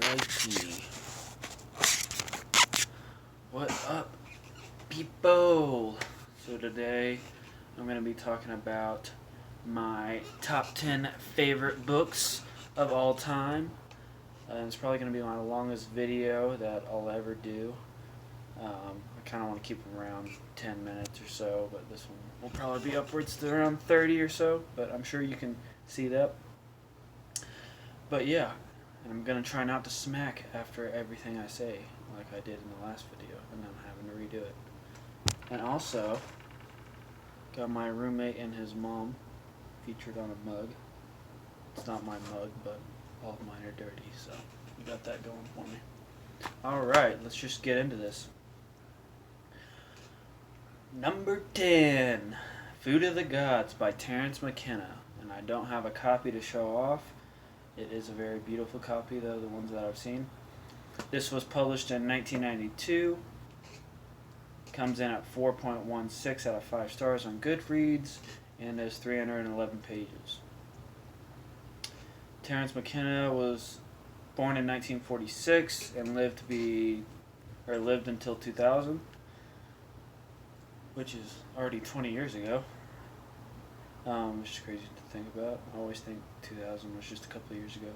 Alrighty. What up, people? So today I'm going to be talking about my top 10 favorite books of all time. It's probably going to be my longest video that I'll ever do. I kind of want to keep them around 10 minutes or so, but this one will probably be upwards to around 30 or so, but I'm sure you can see that. But yeah, I'm going to try not to smack after everything I say, like I did in the last video, and then having to redo it. And also, got my roommate and his mom featured on a mug. It's not my mug, but all of mine are dirty, so we got that going for me. Alright, let's just get into this. Number 10, Food of the Gods by Terence McKenna. And I don't have a copy to show off. It is a very beautiful copy, though, the ones that I've seen. This was published in 1992. Comes in at 4.16 out of 5 stars on Goodreads and is 311 pages. Terence McKenna was born in 1946 and lived until 2000, which is already 20 years ago. Which is crazy to think about. I always think 2000 was just a couple of years ago.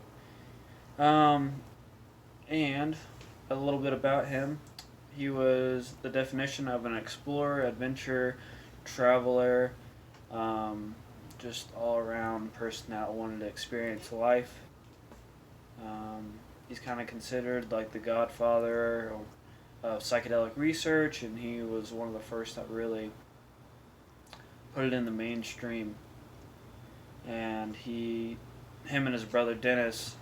And a little bit about him. He was the definition of an explorer, adventurer, traveler, just all-around person that wanted to experience life. He's kind of considered like the godfather of psychedelic research, and he was one of the first that really put it in the mainstream. And him and his brother Dennis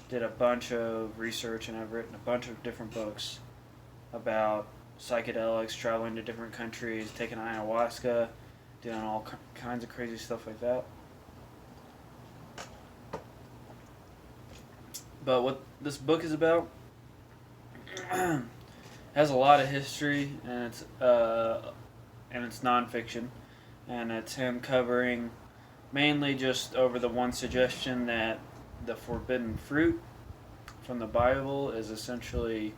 did a bunch of research and have written a bunch of different books about psychedelics, traveling to different countries, taking ayahuasca, doing all kinds of crazy stuff like that. But what this book is about has a lot of history, and it's nonfiction, and it's him covering mainly just over the one suggestion that the forbidden fruit from the Bible is essentially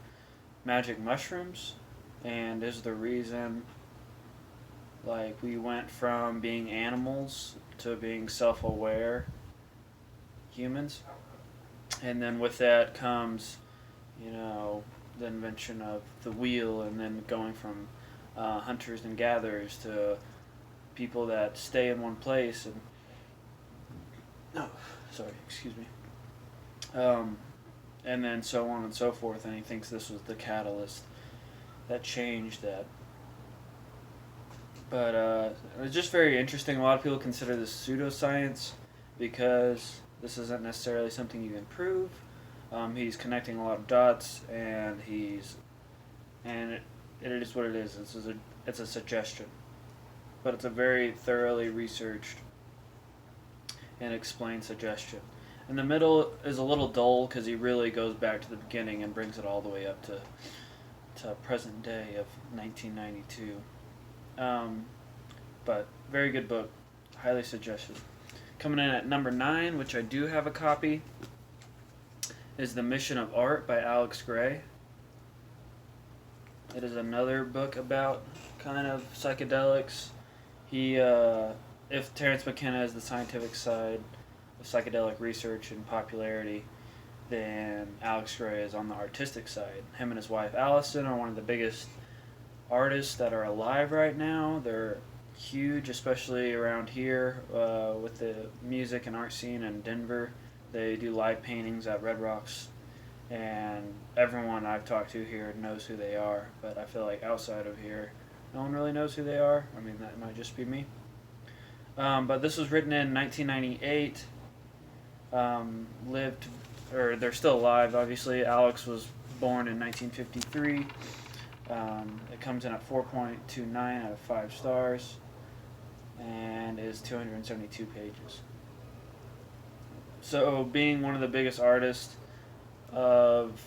magic mushrooms, and is the reason like we went from being animals to being self-aware humans. And then with that comes, the invention of the wheel, and then going from hunters and gatherers to people that stay in one place and and then so on and so forth. And he thinks this was the catalyst that changed that. But it's just very interesting. A lot of people consider this pseudoscience because this isn't necessarily something you can prove. He's connecting a lot of dots, and it is what it is. It's a suggestion, but it's a very thoroughly researched and explained suggestion. In the middle is a little dull because he really goes back to the beginning and brings it all the way up to present day of 1992. But very good book, highly suggested. Coming in at number 9, which I do have a copy, is The Mission of Art by Alex Grey. It is another book about kind of psychedelics. If Terence McKenna is the scientific side of psychedelic research and popularity, then Alex Grey is on the artistic side. Him and his wife Allison are one of the biggest artists that are alive right now. They're huge, especially around here with the music and art scene in Denver. They do live paintings at Red Rocks, and everyone I've talked to here knows who they are, but I feel like outside of here no one really knows who they are. I mean, that might just be me. But this was written in 1998. They're still alive, obviously. Alex was born in 1953. It comes in at 4.29 out of 5 stars and is 272 pages. So, being one of the biggest artists of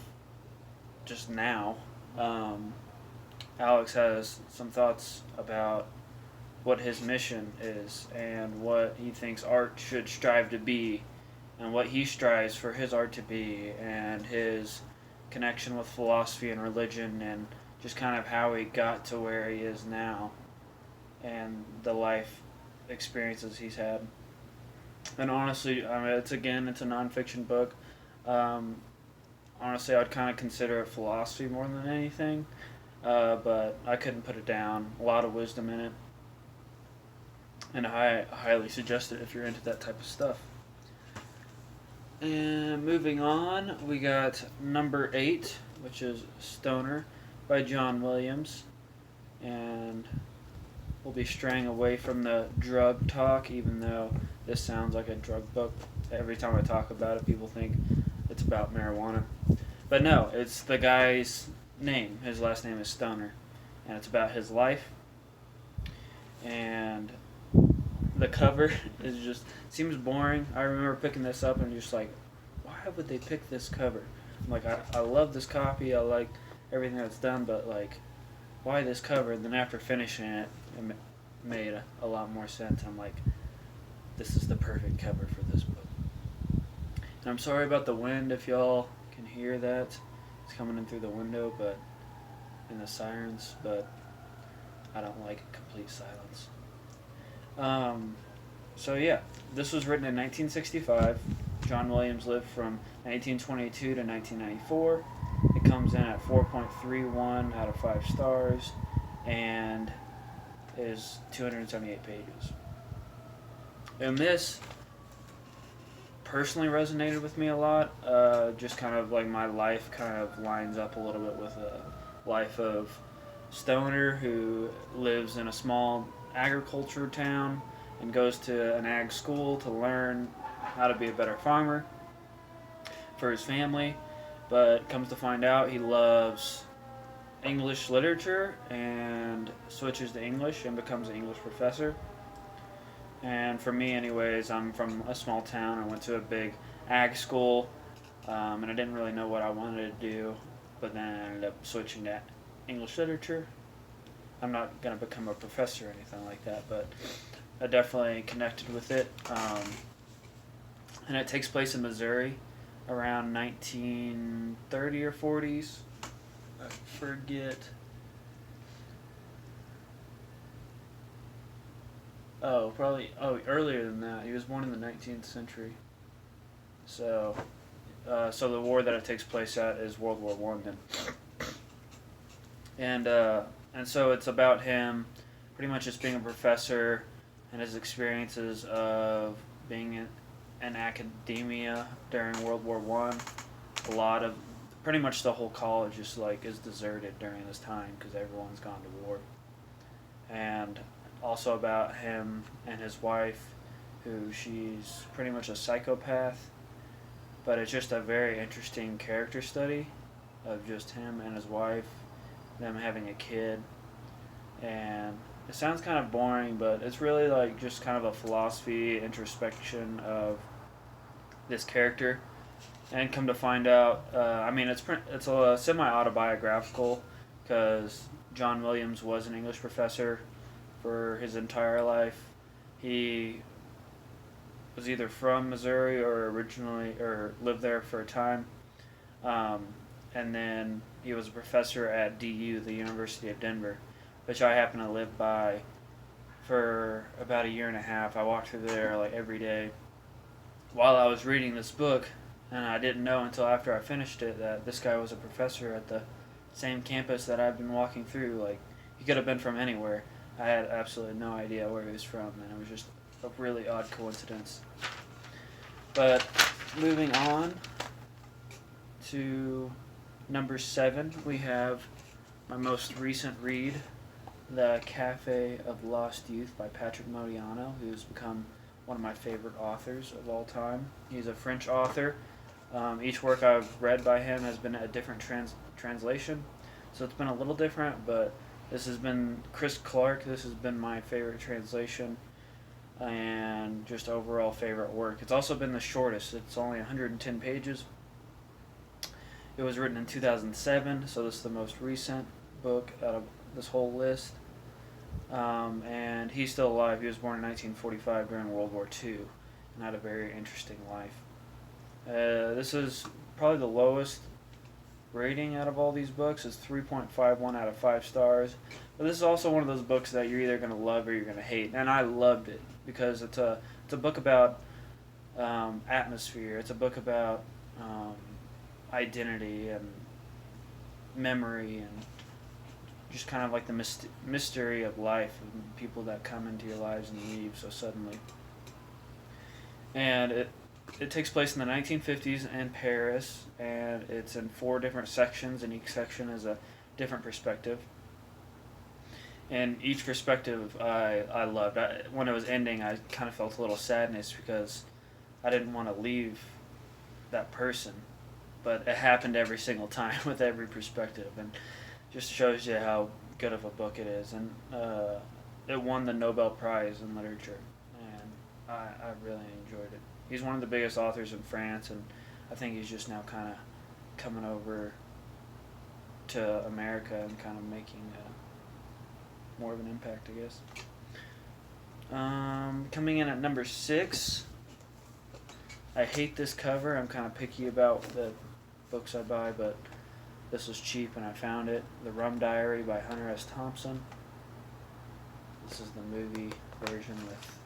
just now, Alex has some thoughts about what his mission is and what he thinks art should strive to be and what he strives for his art to be and his connection with philosophy and religion, and just kind of how he got to where he is now, and the life experiences he's had. And honestly, I mean, it's a nonfiction book. Um, Honestly, I'd kind of consider it philosophy more than anything, but I couldn't put it down. A lot of wisdom in it, and I highly suggest it if you're into that type of stuff. And moving on, we got number 8, which is Stoner by John Williams. And we'll be straying away from the drug talk, even though this sounds like a drug book. Every time I talk about it, people think it's about marijuana. But no, it's the guy's name. His last name is Stoner. And it's about his life. And the cover is just seems boring. I remember picking this up and just like, why would they pick this cover? I'm like, I love this copy. I like everything that's done, but like, why this cover? And then after finishing it, it made a lot more sense. I'm like, this is the perfect cover for this book. And I'm sorry about the wind if y'all can hear that. It's coming in through the window, but and the sirens, but I don't like complete silence. So yeah, this was written in 1965. John Williams lived from 1922 to 1994. It comes in at 4.31 out of 5 stars and is 278 pages. And this personally resonated with me a lot. Just kind of like my life kind of lines up a little bit with a life of Stoner who lives in a small agriculture town and goes to an ag school to learn how to be a better farmer for his family, but comes to find out he loves English literature and switches to English and becomes an English professor. And for me anyways, I'm from a small town. I went to a big ag school, and I didn't really know what I wanted to do, but then I ended up switching to English literature. I'm not going to become a professor or anything like that, but I definitely connected with it. And it takes place in Missouri around 1930 or 40s. I forget. Earlier than that. He was born in the 19th century. So the war that it takes place at is World War One then. And so it's about him pretty much just being a professor and his experiences of being in academia during World War One. Pretty much the whole college is deserted during this time because everyone's gone to war. And also about him and his wife, who she's pretty much a psychopath, but it's just a very interesting character study of just him and his wife, them having a kid. And it sounds kind of boring, but it's really like just kind of a philosophy introspection of this character. And come to find out, it's a semi-autobiographical because John Williams was an English professor for his entire life. He was either from Missouri or lived there for a time. And then he was a professor at DU, the University of Denver, which I happen to live by for about a year and a half. I walked through there like every day while I was reading this book, and I didn't know until after I finished it that this guy was a professor at the same campus that I've been walking through. Like, he could have been from anywhere. I had absolutely no idea where he was from, and it was just a really odd coincidence. But moving on to number 7, we have my most recent read, The Cafe of Lost Youth by Patrick Modiano, who's become one of my favorite authors of all time. He's a French author. Each work I've read by him has been a different translation, so it's been a little different, but this has been Chris Clark. This has been my favorite translation and just overall favorite work. It's also been the shortest. It's only 110 pages. It was written in 2007, so this is the most recent book out of this whole list. And he's still alive. He was born in 1945 during World War II and had a very interesting life. This is probably the lowest rating out of all these books is 3.51 out of 5 stars. But this is also one of those books that you're either going to love or you're going to hate. And I loved it because it's a book about atmosphere. It's a book about identity and memory and just kind of like the mystery of life and people that come into your lives and leave so suddenly. And it takes place in the 1950s in Paris, and it's in 4 different sections, and each section is a different perspective. And each perspective I loved. When it was ending, I kind of felt a little sadness because I didn't want to leave that person. But it happened every single time with every perspective, and just shows you how good of a book it is. And it won the Nobel Prize in Literature, and I really enjoyed it. He's one of the biggest authors in France, and I think he's just now kind of coming over to America and kind of making more of an impact, I guess. Coming in at number 6, I hate this cover. I'm kind of picky about the books I buy, but this was cheap and I found it. The Rum Diary by Hunter S. Thompson. This is the movie version with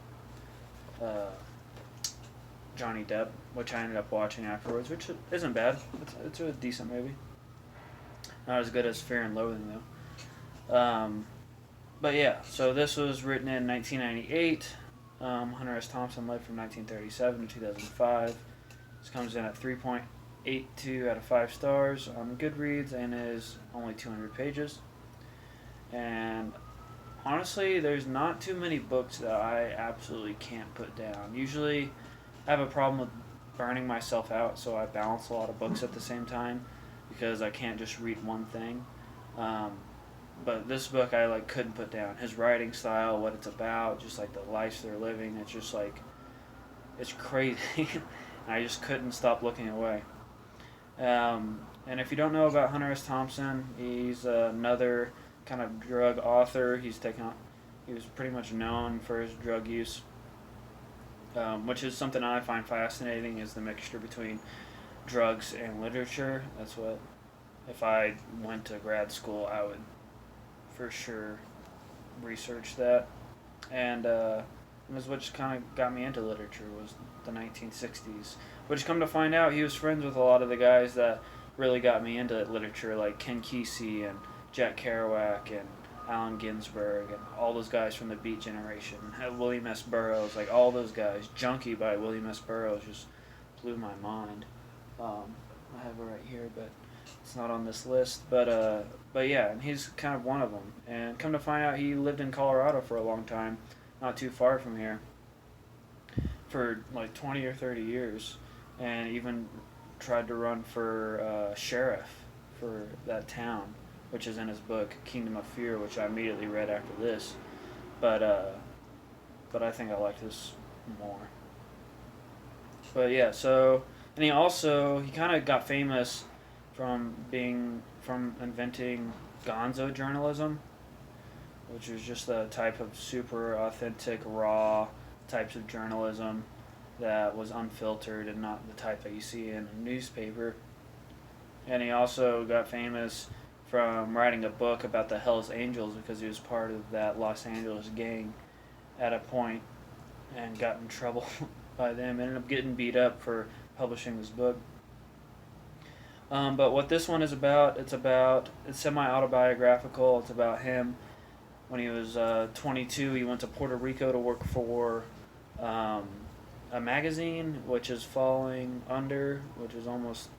Johnny Depp, which I ended up watching afterwards, which isn't bad. It's a decent movie. Not as good as Fear and Loathing, though. But yeah, so this was written in 1998. Hunter S. Thompson lived from 1937 to 2005. This comes in at 3.82 out of 5 stars on Goodreads and is only 200 pages. And honestly, there's not too many books that I absolutely can't put down. Usually, I have a problem with burning myself out, so I balance a lot of books at the same time because I can't just read one thing. But this book I couldn't put down. His writing style, what it's about, just like the lives they're living, it's just it's crazy. I just couldn't stop looking away. And if you don't know about Hunter S. Thompson, he's another kind of drug author. He was pretty much known for his drug use, which is something I find fascinating, is the mixture between drugs and literature. That's what, if I went to grad school, I would for sure research that. And it was what just kind of got me into literature, was the 1960s. Which, come to find out, he was friends with a lot of the guys that really got me into literature, like Ken Kesey and Jack Kerouac and Allen Ginsberg and all those guys from the Beat generation. William S. Burroughs, like all those guys. Junkie by William S. Burroughs just blew my mind. I have it right here, but it's not on this list. But yeah, and he's kind of one of them. And come to find out, he lived in Colorado for a long time, not too far from here, for like 20 or 30 years, and even tried to run for sheriff for that town, which is in his book Kingdom of Fear, which I immediately read after this. But I think I like this more. But yeah, so, and he kind of got famous from inventing gonzo journalism, which is just a type of super authentic, raw types of journalism that was unfiltered and not the type that you see in a newspaper. And he also got famous from writing a book about the Hells Angels, because he was part of that Los Angeles gang at a point and got in trouble by them. Ended up getting beat up for publishing this book. But what this one is about, it's semi-autobiographical. It's about him when he was 22. He went to Puerto Rico to work for a magazine which is falling under, which is almost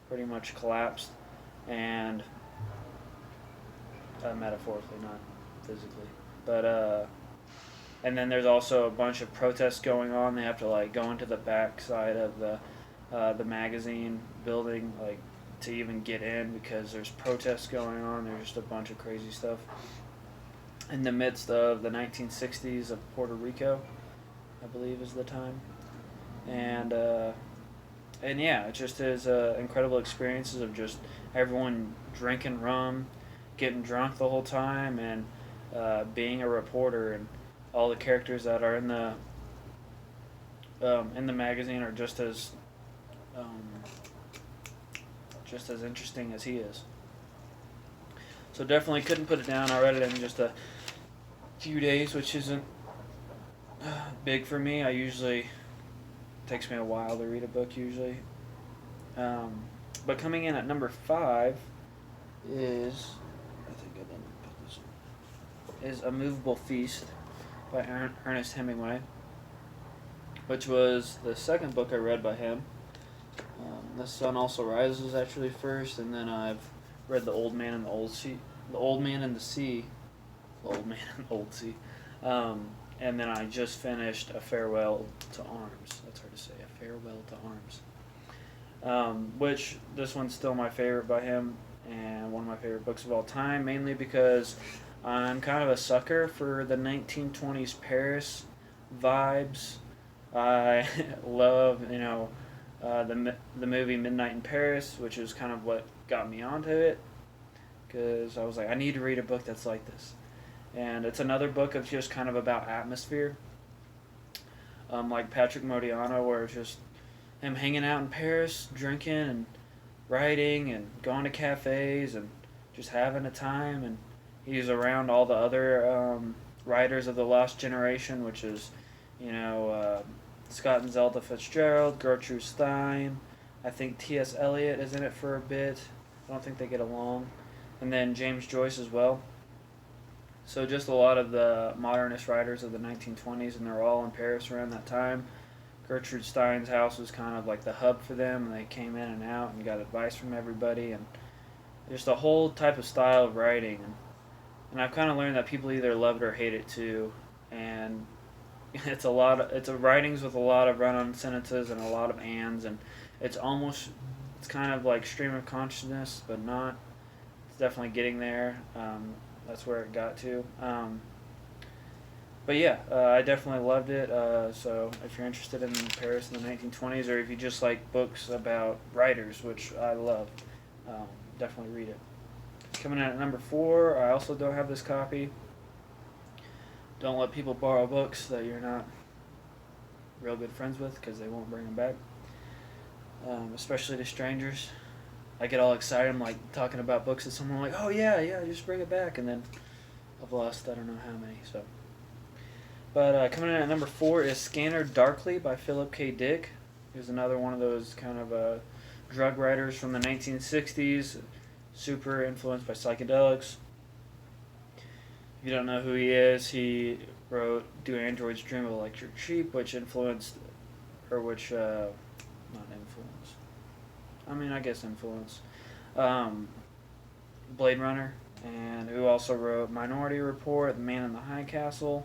pretty much collapsed, and metaphorically, not physically. But and then there's also a bunch of protests going on. They have to go into the back side of the magazine building to even get in, because there's protests going on. There's just a bunch of crazy stuff in the midst of the 1960s of Puerto Rico, I believe is the time. And yeah, it just is incredible experiences of just everyone drinking rum, getting drunk the whole time, and being a reporter. And all the characters that are in the magazine are just as just as interesting as he is. So definitely couldn't put it down. I read it in just a few days, which isn't big for me. I usually takes me a while to read a book usually. But coming in at number 5 is I think I didn't put this one, is A Movable Feast by Ernest Hemingway, which was the second book I read by him. The Sun Also Rises actually first, and then I've read The Old Man and the Old Sea, The Old Man and the Sea, The Old Man and the Old Sea, and then I just finished A Farewell to Arms. That's hard to say. A Farewell to Arms, which this one's still my favorite by him and one of my favorite books of all time, mainly because I'm kind of a sucker for the 1920s Paris vibes. I love, the movie Midnight in Paris, which is kind of what got me onto it, because I was like, I need to read a book that's like this. And it's another book of just kind of about atmosphere, like Patrick Modiano, where it's just him hanging out in Paris, drinking and writing and going to cafes and just having a time, and he's around all the other writers of the Lost Generation, which is, Scott and Zelda Fitzgerald, Gertrude Stein. I think T.S. Eliot is in it for a bit. I don't think they get along. And then James Joyce as well. So just a lot of the modernist writers of the 1920s, and they're all in Paris around that time. Gertrude Stein's house was kind of like the hub for them, and they came in and out and got advice from everybody, and just a whole type of style of writing. And I've kind of learned that people either love it or hate it too, and it's a writings with a lot of run-on sentences and a lot of ands, and it's kind of like stream of consciousness, but not. It's definitely getting there. That's where it got to. But yeah, I definitely loved it. So if you're interested in Paris in the 1920s, or if you just like books about writers, which I love, definitely read it. Coming in at number 4, I also don't have this copy. Don't let people borrow books that you're not real good friends with, because they won't bring them back, especially to strangers. I get all excited. I'm like talking about books to someone, like, oh yeah, just bring it back, and then I've lost I don't know how many. So, but coming in at number 4 is Scanner Darkly by Philip K. Dick. He's another one of those kind of drug writers from the 1960s, super influenced by psychedelics. If you don't know who he is, he wrote Do Androids Dream of Electric Sheep, which influenced, or which, not influence. I guess influence. Blade Runner, and who also wrote Minority Report, The Man in the High Castle,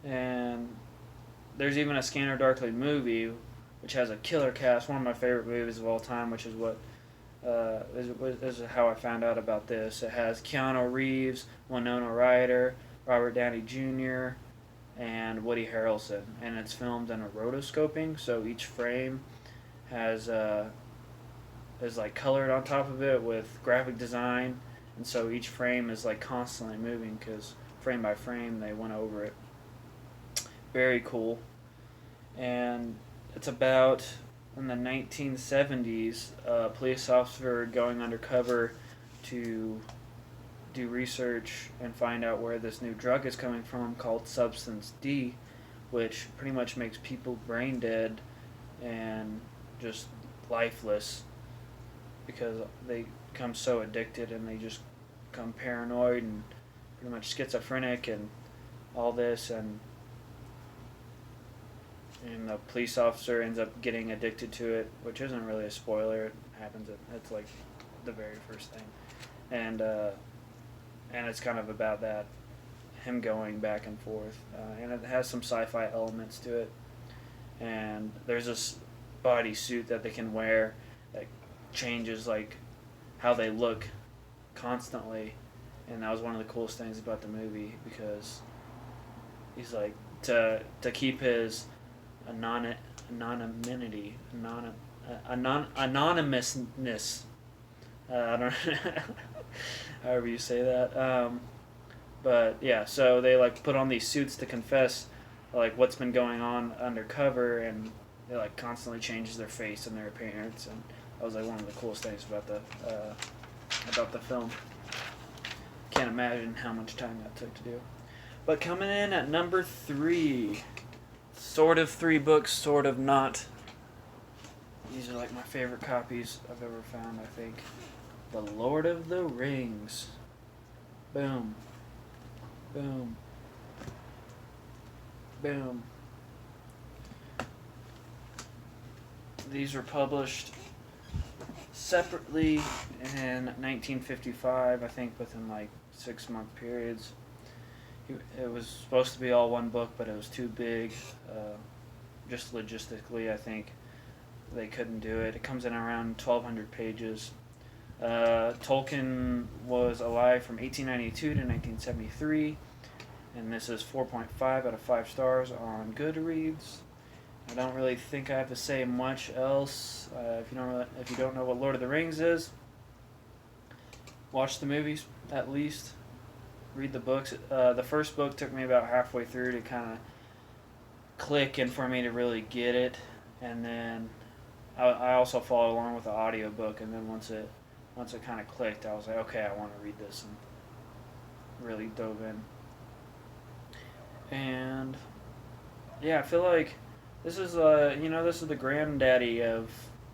and there's even a Scanner Darkly movie, which has a killer cast, one of my favorite movies of all time, which is what is how I found out about this. It has Keanu Reeves, Winona Ryder, Robert Downey Jr., and Woody Harrelson, and it's filmed in a rotoscoping, so each frame has is like colored on top of it with graphic design, and so each frame is like constantly moving because frame by frame they went over it. Very cool. And it's about, in the 1970s, a police officer going undercover to do research and find out where this new drug is coming from called Substance D, which pretty much makes people brain dead and just lifeless because they become so addicted and they just become paranoid and pretty much schizophrenic and all this, and the police officer ends up getting addicted to it, which isn't really a spoiler. It happens. It's like the very first thing, and it's kind of about that, him going back and forth, and it has some sci-fi elements to it. And there's this body suit that they can wear that changes like how they look constantly, and that was one of the coolest things about the movie, because he's like to keep his anonymity, anonymousness. I don't however you say that. But yeah, so they like put on these suits to confess like what's been going on undercover, and it like constantly changes their face and their appearance, and That was like one of the coolest things about the film. Can't imagine how much time that took to do. But coming in at number 3, sort of 3 books, sort of not. These are like my favorite copies I've ever found, I think. The Lord of the Rings. Boom. Boom. Boom. These were published separately in 1955, I think within like 6-month periods. It was supposed to be all one book, but it was too big. Just logistically, I think they couldn't do it. It comes in around 1,200 pages. Tolkien was alive from 1892 to 1973, and this is 4.5 out of 5 stars on Goodreads. I don't really think I have to say much else. If you don't know what Lord of the Rings is, watch the movies at least. Read the books. The first book took me about halfway through to kind of click and for me to really get it, and then I also followed along with the audiobook, and then once it kind of clicked, I was like, okay, I want to read this, and really dove in. And yeah, I feel like this is the granddaddy of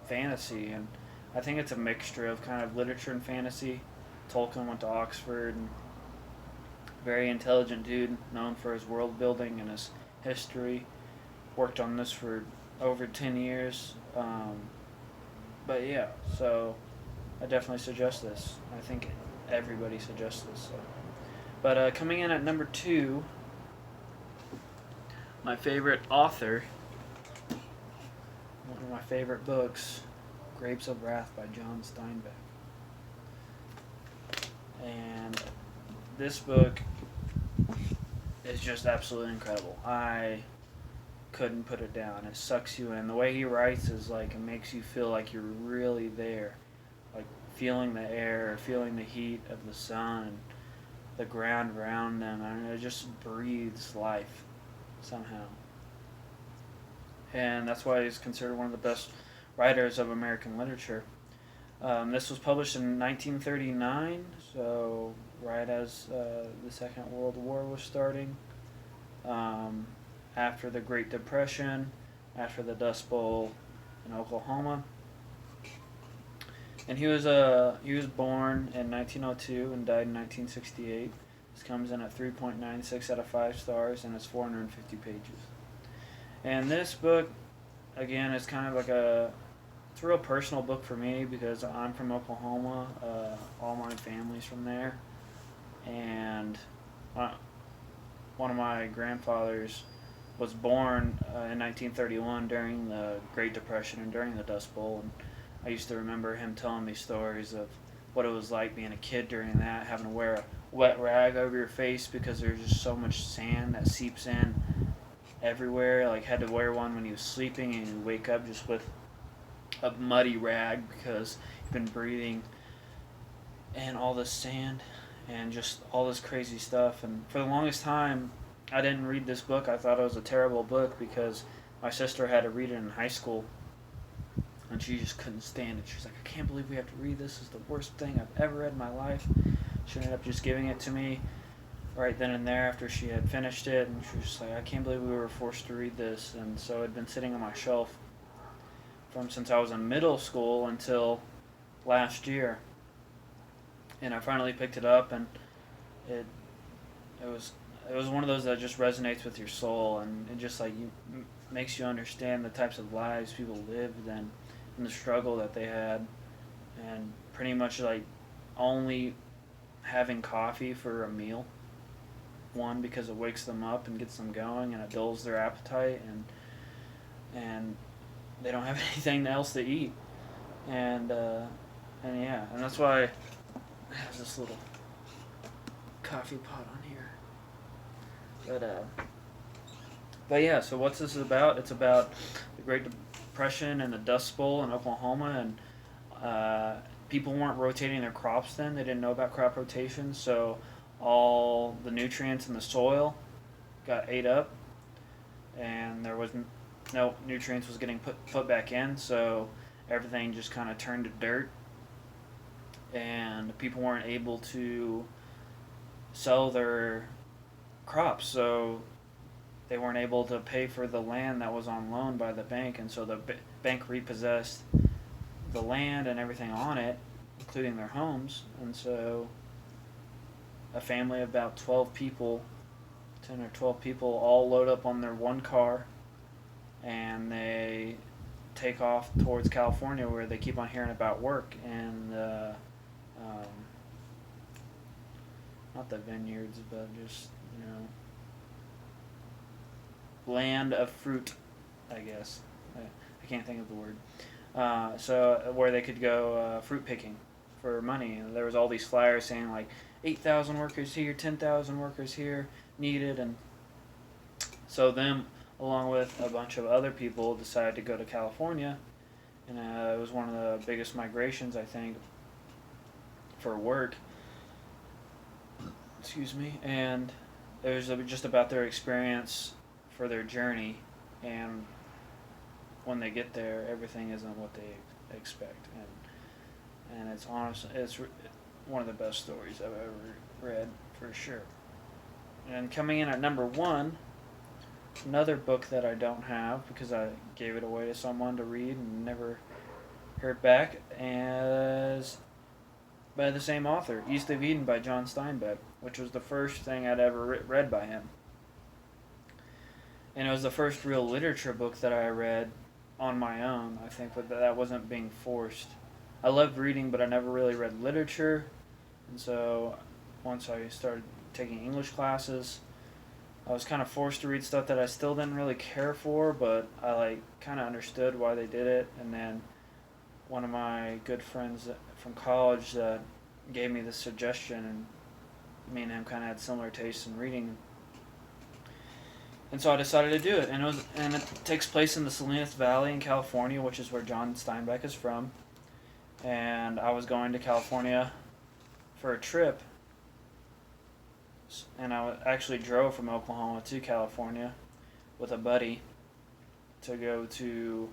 fantasy, and I think it's a mixture of kind of literature and fantasy. Tolkien went to Oxford, and very intelligent dude, known for his world building and his history. Worked on this for over 10 years. But yeah, so I definitely suggest this. I think everybody suggests this. So. But coming in at number 2, my favorite author, one of my favorite books, Grapes of Wrath by John Steinbeck. And this book is just absolutely incredible. I couldn't put it down. It sucks you in. The way he writes is like, it makes you feel like you're really there. Like feeling the air, feeling the heat of the sun, the ground around them. I mean, it just breathes life somehow. And that's why he's considered one of the best writers of American literature. This was published in 1939, so right as the Second World War was starting, after the Great Depression, after the Dust Bowl in Oklahoma. And he was born in 1902 and died in 1968. This comes in at 3.96 out of 5 stars, and it's 450 pages. And this book, again, is kind of like it's a real personal book for me because I'm from Oklahoma. All my family's from there. And one of my grandfathers was born in 1931 during the Great Depression and during the Dust Bowl. And I used to remember him telling me stories of what it was like being a kid during that, having to wear a wet rag over your face because there's just so much sand that seeps in everywhere. Like, had to wear one when he was sleeping, and he'd wake up just with a muddy rag because he'd been breathing in all this sand and just all this crazy stuff. And for the longest time, I didn't read this book. I thought it was a terrible book because my sister had to read it in high school, and she just couldn't stand it. She was like, I can't believe we have to read this. It's the worst thing I've ever read in my life. She ended up just giving it to me right then and there after she had finished it, and she was just like, I can't believe we were forced to read this. And so it had been sitting on my shelf from since I was in middle school until last year. And I finally picked it up, and it was one of those that just resonates with your soul, and it just like makes you understand the types of lives people lived and the struggle that they had, and pretty much like only having coffee for a meal. One, because it wakes them up and gets them going, and it dulls their appetite, and they don't have anything else to eat, and yeah, and that's why I have this little coffee pot on here. But yeah, so what's this about? It's about the Great Depression and the Dust Bowl in Oklahoma, and people weren't rotating their crops then. They didn't know about crop rotation, so all the nutrients in the soil got ate up, and there wasn't no nutrients was getting put back in. So everything just kind of turned to dirt, and people weren't able to sell their crops, so they weren't able to pay for the land that was on loan by the bank, and so the bank repossessed the land and everything on it, including their homes, and so a family of about 12 people, 10 or 12 people, all load up on their one car, and they take off towards California, where they keep on hearing about work and not the vineyards, but just, land of fruit, I guess. I can't think of the word. So where they could go fruit picking for money. And there was all these flyers saying like 8,000 workers here, 10,000 workers here needed, and so them along with a bunch of other people decided to go to California, and it was one of the biggest migrations, I think, for work. Excuse me. And it was just about their experience for their journey, and when they get there, everything isn't what they expect, and it's honest. It's one of the best stories I've ever read, for sure. And coming in at number one, another book that I don't have because I gave it away to someone to read and never heard back, is by the same author, East of Eden by John Steinbeck, which was the first thing I'd ever read by him. And it was the first real literature book that I read on my own, I think, but that wasn't being forced. I loved reading, but I never really read literature. And so once I started taking English classes, I was kind of forced to read stuff that I still didn't really care for, but I kind of understood why they did it. And then one of my good friends from college gave me this suggestion, and me and him kind of had similar tastes in reading. And so I decided to do it, and it takes place in the Salinas Valley in California, which is where John Steinbeck is from. And I was going to California for a trip, and I actually drove from Oklahoma to California with a buddy to go to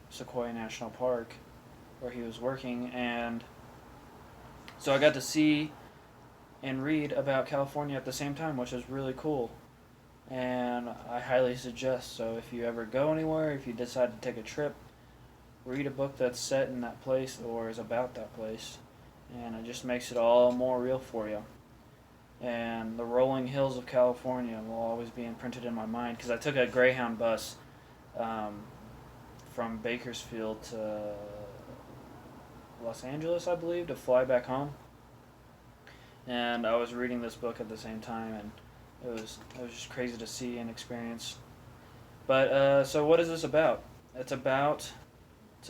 Sequoia National Park, where he was working, and so I got to see and read about California at the same time, which was really cool. And I highly suggest, so if you ever go anywhere, if you decide to take a trip, read a book that's set in that place or is about that place, and it just makes it all more real for you. And the rolling hills of California will always be imprinted in my mind, because I took a Greyhound bus from Bakersfield to Los Angeles, I believe, to fly back home. And I was reading this book at the same time, and it was just crazy to see and experience. But so what is this about? It's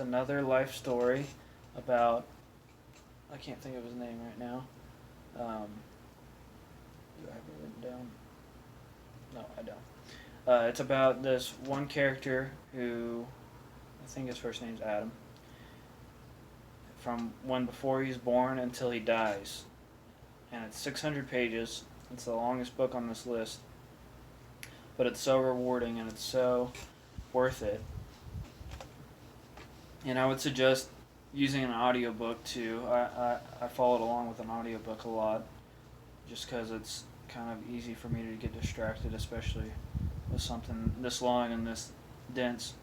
another life story about, I can't think of his name right now. Do I have it written down? No, I don't. It's about this one character who, I think his first name's Adam, from when before he's born until he dies. And it's 600 pages. It's the longest book on this list, but it's so rewarding and it's so worth it. And I would suggest using an audiobook too. I followed along with an audiobook a lot, just because it's kind of easy for me to get distracted, especially with something this long and this dense.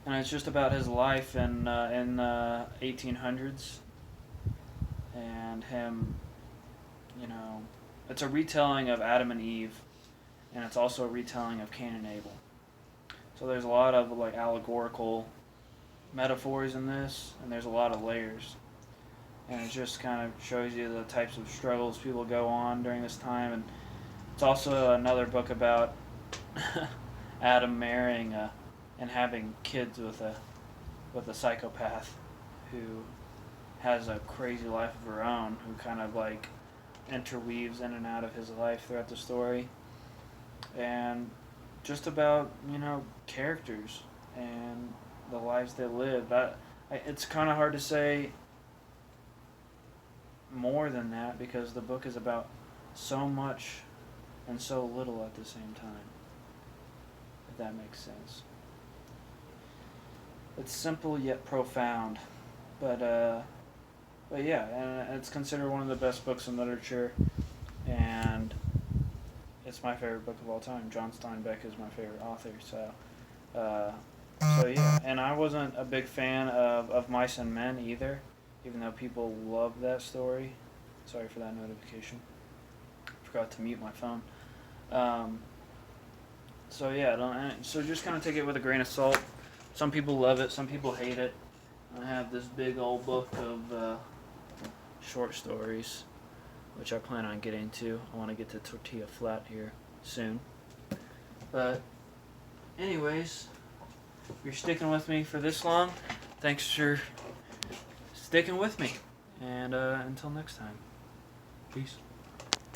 And it's just about his life in the 1800s, and him. It's a retelling of Adam and Eve, and it's also a retelling of Cain and Abel. So there's a lot of allegorical metaphors in this, and there's a lot of layers. And it just kind of shows you the types of struggles people go on during this time. And it's also another book about Adam marrying and having kids with a psychopath who has a crazy life of her own, who kind of interweaves in and out of his life throughout the story. And just about, characters and the lives they live. It's kind of hard to say more than that, because the book is about so much and so little at the same time, if that makes sense. It's simple yet profound. But yeah, and it's considered one of the best books in literature, and it's my favorite book of all time. John Steinbeck is my favorite author, uh, so yeah. And I wasn't a big fan of Mice and Men either, even though people love that story. Sorry for that notification. Forgot to mute my phone. So yeah, so just kind of take it with a grain of salt. Some people love it, some people hate it. I have this big old book of short stories, which I plan on getting to. I want to get to Tortilla Flat here soon. But anyways, if you're sticking with me for this long, thanks for sticking with me. And until next time, peace.